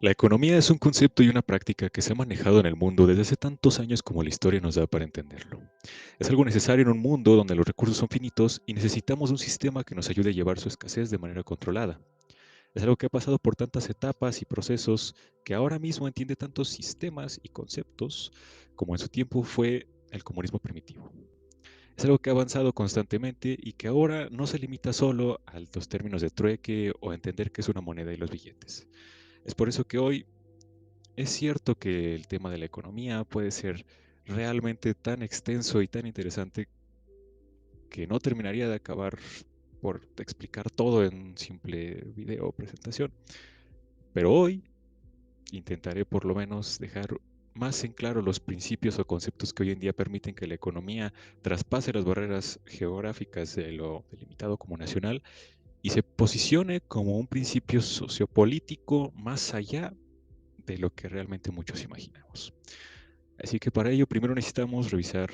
La economía es un concepto y una práctica que se ha manejado en el mundo desde hace tantos años como la historia nos da para entenderlo. Es algo necesario en un mundo donde los recursos son finitos y necesitamos un sistema que nos ayude a llevar su escasez de manera controlada. Es algo que ha pasado por tantas etapas y procesos que ahora mismo entiende tantos sistemas y conceptos como en su tiempo fue el comunismo primitivo. Es algo que ha avanzado constantemente y que ahora no se limita solo a los términos de trueque o a entender qué es una moneda y los billetes. Es por eso que hoy es cierto que el tema de la economía puede ser realmente tan extenso y tan interesante que no terminaría de acabar por explicar todo en un simple video o presentación. Pero hoy intentaré por lo menos dejar más en claro los principios o conceptos que hoy en día permiten que la economía traspase las barreras geográficas de lo delimitado como nacional y se posicione como un principio sociopolítico más allá de lo que realmente muchos imaginamos. Así que para ello primero necesitamos revisar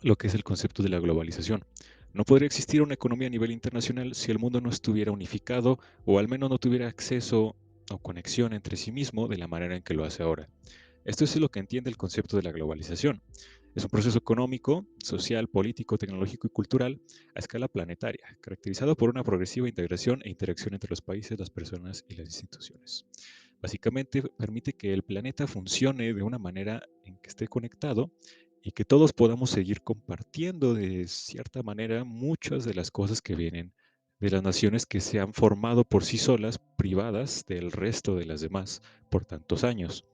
lo que es el concepto de la globalización. No podría existir una economía a nivel internacional si el mundo no estuviera unificado o al menos no tuviera acceso o conexión entre sí mismo de la manera en que lo hace ahora. Esto es lo que entiende el concepto de la globalización. Es un proceso económico, social, político, tecnológico y cultural a escala planetaria, caracterizado por una progresiva integración e interacción entre los países, las personas y las instituciones. Básicamente permite que el planeta funcione de una manera en que esté conectado y que todos podamos seguir compartiendo de cierta manera muchas de las cosas que vienen de las naciones que se han formado por sí solas, privadas del resto de las demás por tantos años.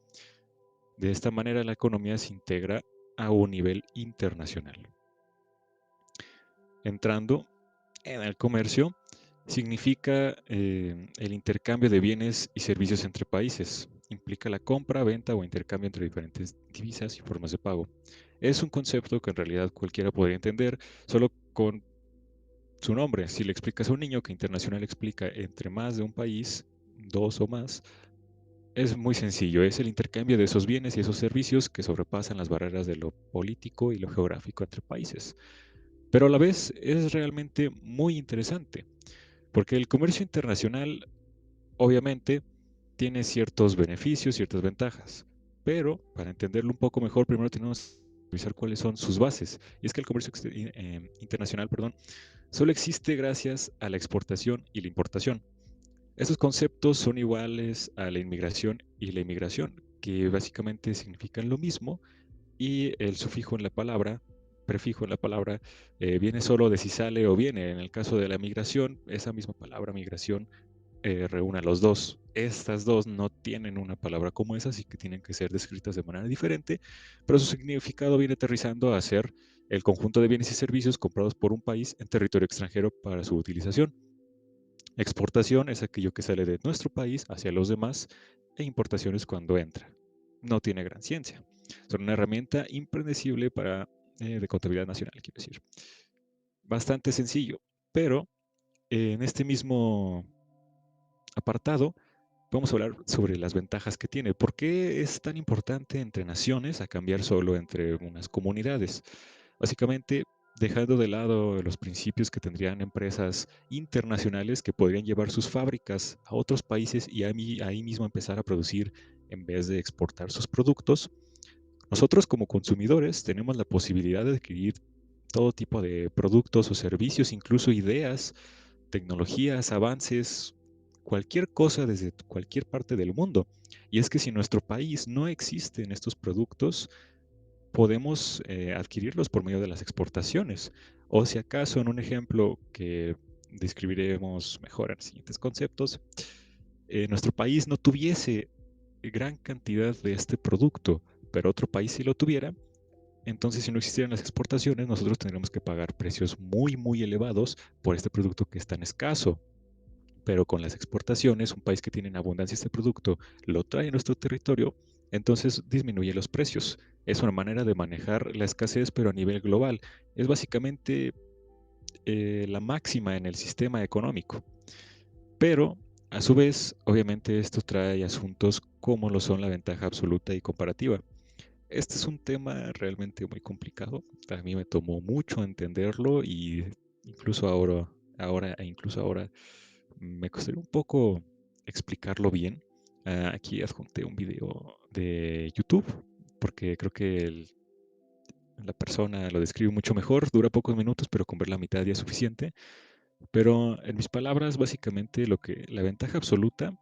De esta manera la economía se integra a un nivel internacional. Entrando en el comercio, significa el intercambio de bienes y servicios entre países. Implica la compra, venta o intercambio entre diferentes divisas y formas de pago. Es un concepto que en realidad cualquiera podría entender solo con su nombre. Si le explicas a un niño que internacional explica entre más de un país, dos o más, es muy sencillo. Es el intercambio de esos bienes y esos servicios que sobrepasan las barreras de lo político y lo geográfico entre países. Pero a la vez es realmente muy interesante, porque el comercio internacional obviamente tiene ciertos beneficios, ciertas ventajas, pero para entenderlo un poco mejor, primero tenemos que revisar cuáles son sus bases. Y es que el comercio internacional, perdón, solo existe gracias a la exportación y la importación. Estos conceptos son iguales a la inmigración y la inmigración, que básicamente significan lo mismo y el sufijo en la palabra, prefijo en la palabra, viene solo de si sale o viene. En el caso de la migración, esa misma palabra migración reúne a los dos. Estas dos no tienen una palabra como esa, así que tienen que ser descritas de manera diferente, pero su significado viene aterrizando a ser el conjunto de bienes y servicios comprados por un país en territorio extranjero para su utilización. Exportación es aquello que sale de nuestro país hacia los demás e importación es cuando entra. No tiene gran ciencia. Son una herramienta impredecible de contabilidad nacional, quiero decir. Bastante sencillo, pero en este mismo apartado vamos a hablar sobre las ventajas que tiene. ¿Por qué es tan importante entre naciones a cambiar solo entre unas comunidades? Básicamente, dejando de lado los principios que tendrían empresas internacionales que podrían llevar sus fábricas a otros países y ahí mismo empezar a producir en vez de exportar sus productos, nosotros como consumidores tenemos la posibilidad de adquirir todo tipo de productos o servicios, incluso ideas, tecnologías, avances, cualquier cosa desde cualquier parte del mundo. Y es que si en nuestro país no existen estos productos, podemos adquirirlos por medio de las exportaciones. O si acaso, en un ejemplo que describiremos mejor en siguientes conceptos, nuestro país no tuviese gran cantidad de este producto, pero otro país sí lo tuviera, entonces si no existieran las exportaciones, nosotros tendríamos que pagar precios muy, muy elevados por este producto que es tan escaso. Pero con las exportaciones, un país que tiene en abundancia este producto lo trae a nuestro territorio, entonces disminuye los precios. Es una manera de manejar la escasez, pero a nivel global. Es básicamente la máxima en el sistema económico. Pero, a su vez, obviamente esto trae asuntos como lo son la ventaja absoluta y comparativa. Este es un tema realmente muy complicado. A mí me tomó mucho entenderlo y incluso ahora me costaría un poco explicarlo bien. Aquí adjunté un video de YouTube porque creo que la persona lo describe mucho mejor, dura pocos minutos, pero con ver la mitad ya es suficiente. Pero en mis palabras, básicamente lo que la ventaja absoluta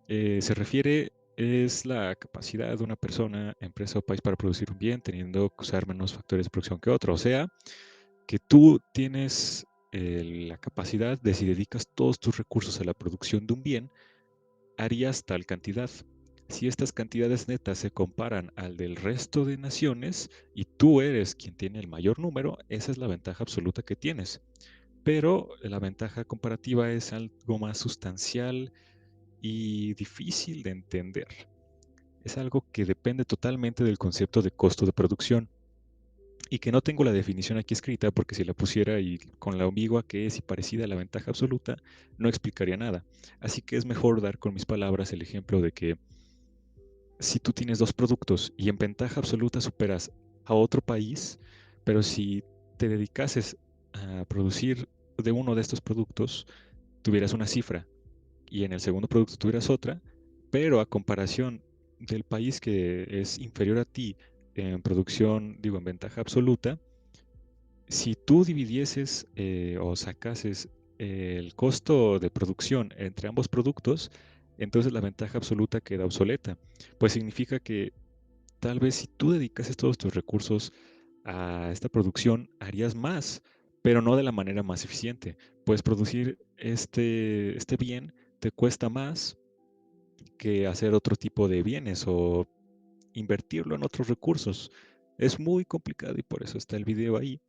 se refiere es la capacidad de una persona, empresa o país para producir un bien teniendo que usar menos factores de producción que otro. O sea, que tú tienes la capacidad de si dedicas todos tus recursos a la producción de un bien, harías tal cantidad. Si estas cantidades netas se comparan al del resto de naciones y tú eres quien tiene el mayor número, esa es la ventaja absoluta que tienes. Pero la ventaja comparativa es algo más sustancial y difícil de entender. Es algo que depende totalmente del concepto de costo de producción y que no tengo la definición aquí escrita porque si la pusiera y con la ambigua que es y parecida a la ventaja absoluta, no explicaría nada. Así que es mejor dar con mis palabras el ejemplo de que si tú tienes dos productos y en ventaja absoluta superas a otro país, pero si te dedicases a producir de uno de estos productos, tuvieras una cifra y en el segundo producto tuvieras otra, pero a comparación del país que es inferior a ti en producción, digo, en ventaja absoluta, si tú dividieses o sacases el costo de producción entre ambos productos, entonces la ventaja absoluta queda obsoleta. Pues significa que tal vez si tú dedicases todos tus recursos a esta producción, harías más, pero no de la manera más eficiente. Pues producir este bien te cuesta más que hacer otro tipo de bienes o invertirlo en otros recursos. Es muy complicado y por eso está el video ahí.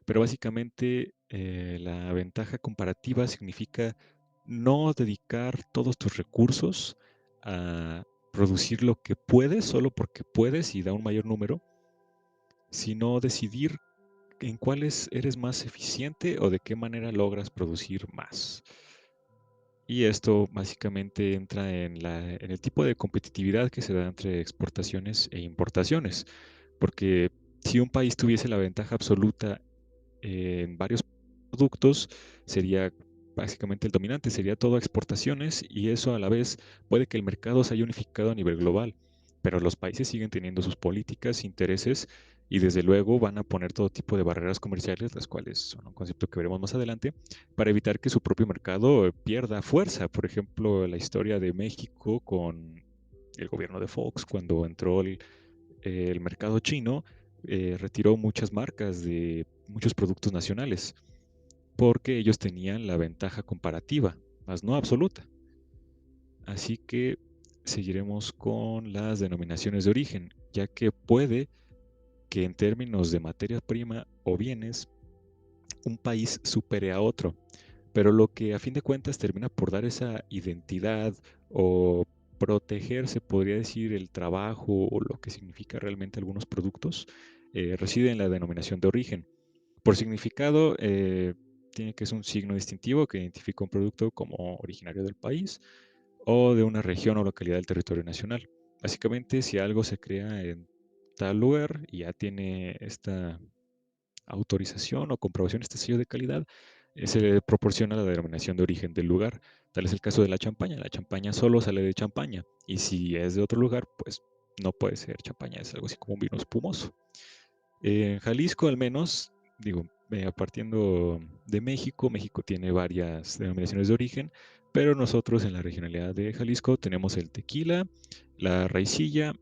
Pero básicamente la ventaja comparativa significa no dedicar todos tus recursos a producir lo que puedes solo porque puedes y da un mayor número, sino decidir en cuáles eres más eficiente o de qué manera logras producir más. Y esto básicamente entra en el tipo de competitividad que se da entre exportaciones e importaciones, porque si un país tuviese la ventaja absoluta en varios productos, sería básicamente el dominante, sería todo exportaciones y eso a la vez puede que el mercado se haya unificado a nivel global, pero los países siguen teniendo sus políticas, intereses y desde luego van a poner todo tipo de barreras comerciales, las cuales son un concepto que veremos más adelante, para evitar que su propio mercado pierda fuerza. Por ejemplo, la historia de México con el gobierno de Fox, cuando entró el mercado chino, retiró muchas marcas de muchos productos nacionales porque ellos tenían la ventaja comparativa, más no absoluta. Así que seguiremos con las denominaciones de origen, ya que puede que en términos de materia prima o bienes, un país supere a otro, pero lo que a fin de cuentas termina por dar esa identidad o proteger, se podría decir, el trabajo o lo que significa realmente algunos productos, reside en la denominación de origen. Por significado, tiene que ser un signo distintivo que identifica un producto como originario del país o de una región o localidad del territorio nacional. Básicamente, si algo se crea en tal lugar y ya tiene esta autorización o comprobación, este sello de calidad, se le proporciona la denominación de origen del lugar. Tal es el caso de la champaña. La champaña solo sale de Champaña y si es de otro lugar, pues no puede ser champaña, es algo así como un vino espumoso. En Jalisco al menos, digo, partiendo de México, México tiene varias denominaciones de origen, pero nosotros en la regionalidad de Jalisco tenemos el tequila, la raicilla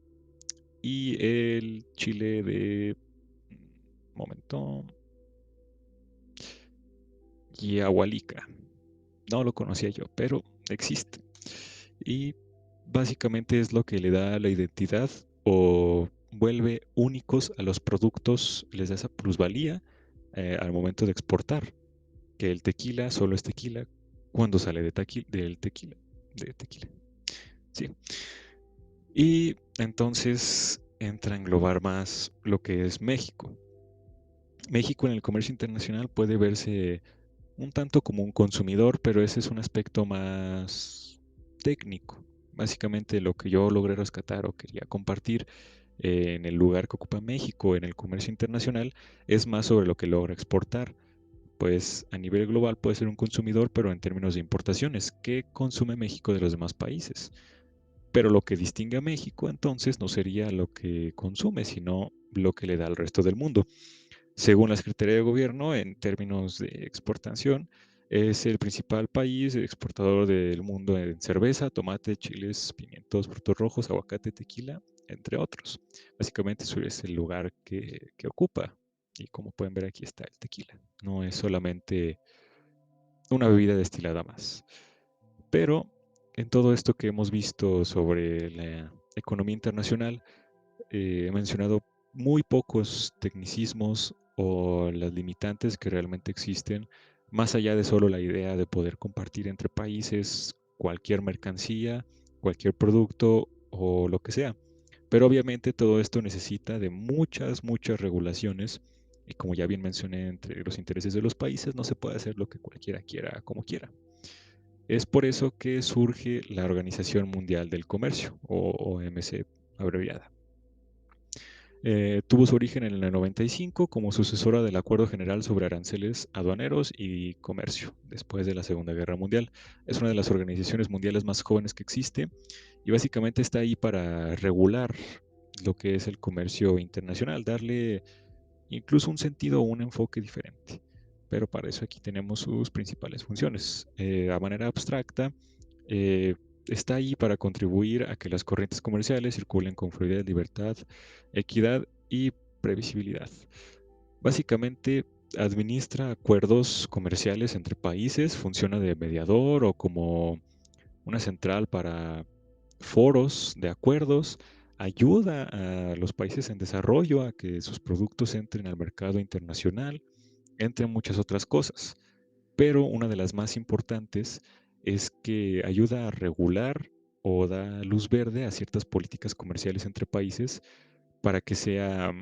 y el chile de, momento, Yahualica. No lo conocía yo, pero existe. Y básicamente es lo que le da la identidad o vuelve únicos a los productos, les da esa plusvalía al momento de exportar, que el tequila solo es tequila cuando sale del tequila, de tequila. Sí. Y entonces entra a englobar más lo que es México. México en el comercio internacional puede verse un tanto como un consumidor, pero ese es un aspecto más técnico. Básicamente lo que yo logré rescatar o quería compartir en el lugar que ocupa México en el comercio internacional es más sobre lo que logra exportar. Pues a nivel global puede ser un consumidor, pero en términos de importaciones, ¿qué consume México de los demás países? Pero lo que distingue a México entonces no sería lo que consume, sino lo que le da al resto del mundo. Según la Secretaría de Gobierno, en términos de exportación, es el principal país exportador del mundo en cerveza, tomate, chiles, pimientos, frutos rojos, aguacate, tequila, entre otros. Básicamente eso es el lugar que ocupa. Y como pueden ver aquí está el tequila. No es solamente una bebida destilada más. Pero en todo esto que hemos visto sobre la economía internacional, he mencionado muy pocos tecnicismos o las limitantes que realmente existen, más allá de solo la idea de poder compartir entre países cualquier mercancía, cualquier producto o lo que sea. Pero obviamente todo esto necesita de muchas, muchas regulaciones y como ya bien mencioné, entre los intereses de los países no se puede hacer lo que cualquiera quiera como quiera. Es por eso que surge la Organización Mundial del Comercio, o OMC abreviada. Tuvo su origen en el 95 como sucesora del Acuerdo General sobre Aranceles Aduaneros y Comercio, después de la Segunda Guerra Mundial. Es una de las organizaciones mundiales más jóvenes que existe y básicamente está ahí para regular lo que es el comercio internacional, darle incluso un sentido o un enfoque diferente. Pero para eso aquí tenemos sus principales funciones. A manera abstracta, eh, está ahí para contribuir a que las corrientes comerciales circulen con fluidez, libertad, equidad y previsibilidad. Básicamente administra acuerdos comerciales entre países, funciona de mediador o como una central para foros de acuerdos, ayuda a los países en desarrollo a que sus productos entren al mercado internacional, entre muchas otras cosas. Pero una de las más importantes es que ayuda a regular o da luz verde a ciertas políticas comerciales entre países para que sea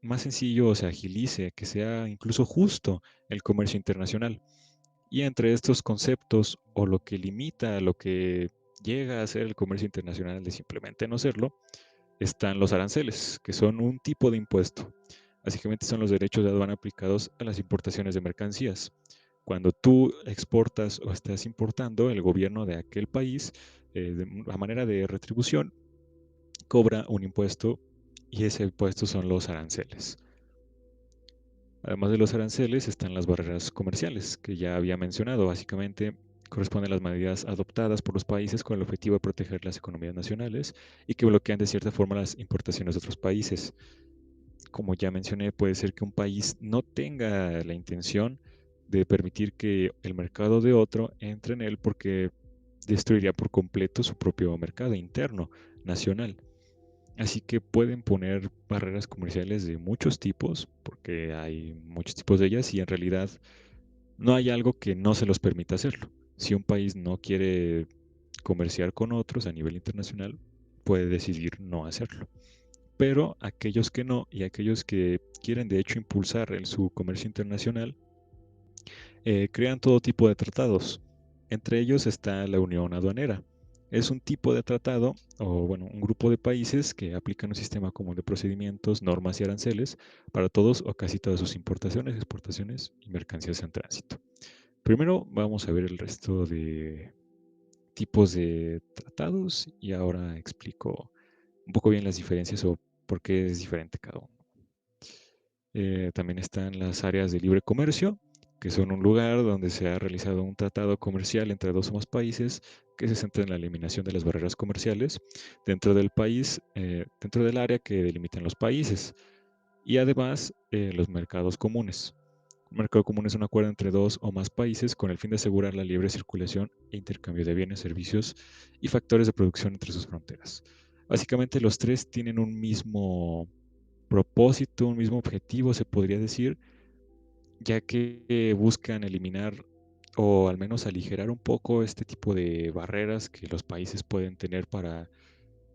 más sencillo o se agilice, que sea incluso justo el comercio internacional. Y entre estos conceptos o lo que limita, lo que llega a ser el comercio internacional de simplemente no serlo, están los aranceles, que son un tipo de impuesto. Básicamente son los derechos de aduana aplicados a las importaciones de mercancías. Cuando tú exportas o estás importando, el gobierno de aquel país, a manera de retribución, cobra un impuesto y ese impuesto son los aranceles. Además de los aranceles están las barreras comerciales, que ya había mencionado. Básicamente corresponden a las medidas adoptadas por los países con el objetivo de proteger las economías nacionales y que bloquean de cierta forma las importaciones de otros países. Como ya mencioné, puede ser que un país no tenga la intención de permitir que el mercado de otro entre en él porque destruiría por completo su propio mercado interno, nacional. Así que pueden poner barreras comerciales de muchos tipos, porque hay muchos tipos de ellas y en realidad no hay algo que no se los permita hacerlo. Si un país no quiere comerciar con otros a nivel internacional, puede decidir no hacerlo. Pero aquellos que no y aquellos que quieren de hecho impulsar su comercio internacional, crean todo tipo de tratados. Entre ellos está la Unión Aduanera. Es un tipo de tratado, o bueno, un grupo de países que aplican un sistema común de procedimientos, normas y aranceles para todos o casi todas sus importaciones, exportaciones y mercancías en tránsito. Primero vamos a ver el resto de tipos de tratados y ahora explico un poco bien las diferencias o por qué es diferente cada uno. También están las áreas de libre comercio, que son un lugar donde se ha realizado un tratado comercial entre dos o más países que se centra en la eliminación de las barreras comerciales dentro del país, dentro del área que delimitan los países. Y además, los mercados comunes. Un mercado común es un acuerdo entre dos o más países con el fin de asegurar la libre circulación e intercambio de bienes, servicios y factores de producción entre sus fronteras. Básicamente los tres tienen un mismo propósito, un mismo objetivo, se podría decir, ya que buscan eliminar o al menos aligerar un poco este tipo de barreras que los países pueden tener para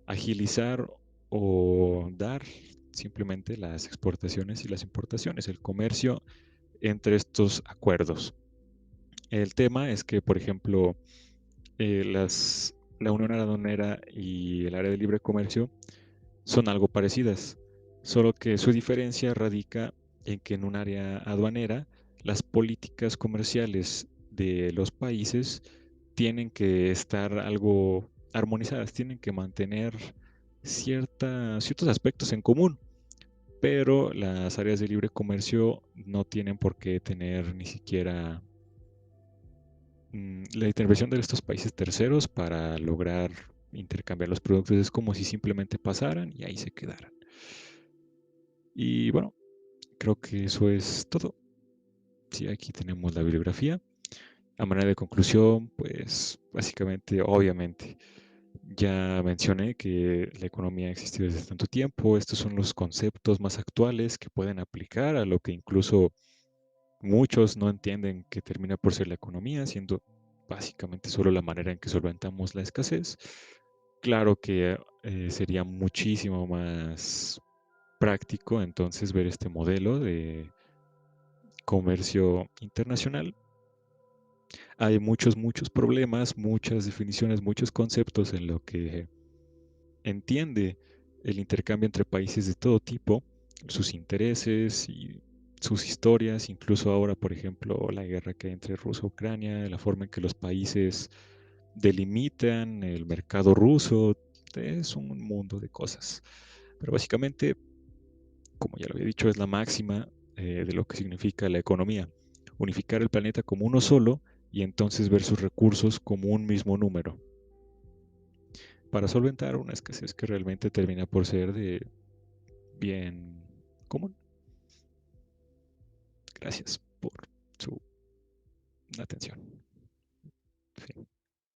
agilizar o dar simplemente las exportaciones y las importaciones, el comercio entre estos acuerdos. El tema es que, por ejemplo, la Unión Aduanera y el área de libre comercio son algo parecidas, solo que su diferencia radica en que en un área aduanera las políticas comerciales de los países tienen que estar algo armonizadas, tienen que mantener ciertos aspectos en común, pero las áreas de libre comercio no tienen por qué tener ni siquiera la intervención de estos países terceros para lograr intercambiar los productos. Es como si simplemente pasaran y ahí se quedaran. Y bueno, creo que eso es todo. Sí, aquí tenemos la bibliografía. A manera de conclusión, pues básicamente, obviamente, ya mencioné que la economía ha existido desde tanto tiempo. Estos son los conceptos más actuales que pueden aplicar a lo que incluso muchos no entienden que termina por ser la economía, siendo básicamente solo la manera en que solventamos la escasez. Claro que sería muchísimo más práctico entonces ver este modelo de comercio internacional. Hay muchos problemas, muchas definiciones, muchos conceptos en lo que entiende el intercambio entre países de todo tipo, sus intereses y sus historias, incluso ahora, por ejemplo, la guerra que hay entre Rusia y Ucrania, la forma en que los países delimitan el mercado ruso, es un mundo de cosas. Pero básicamente, como ya lo había dicho, es la máxima de lo que significa la economía. Unificar el planeta como uno solo y entonces ver sus recursos como un mismo número para solventar una escasez que realmente termina por ser de bien común. Gracias por su atención. Fin.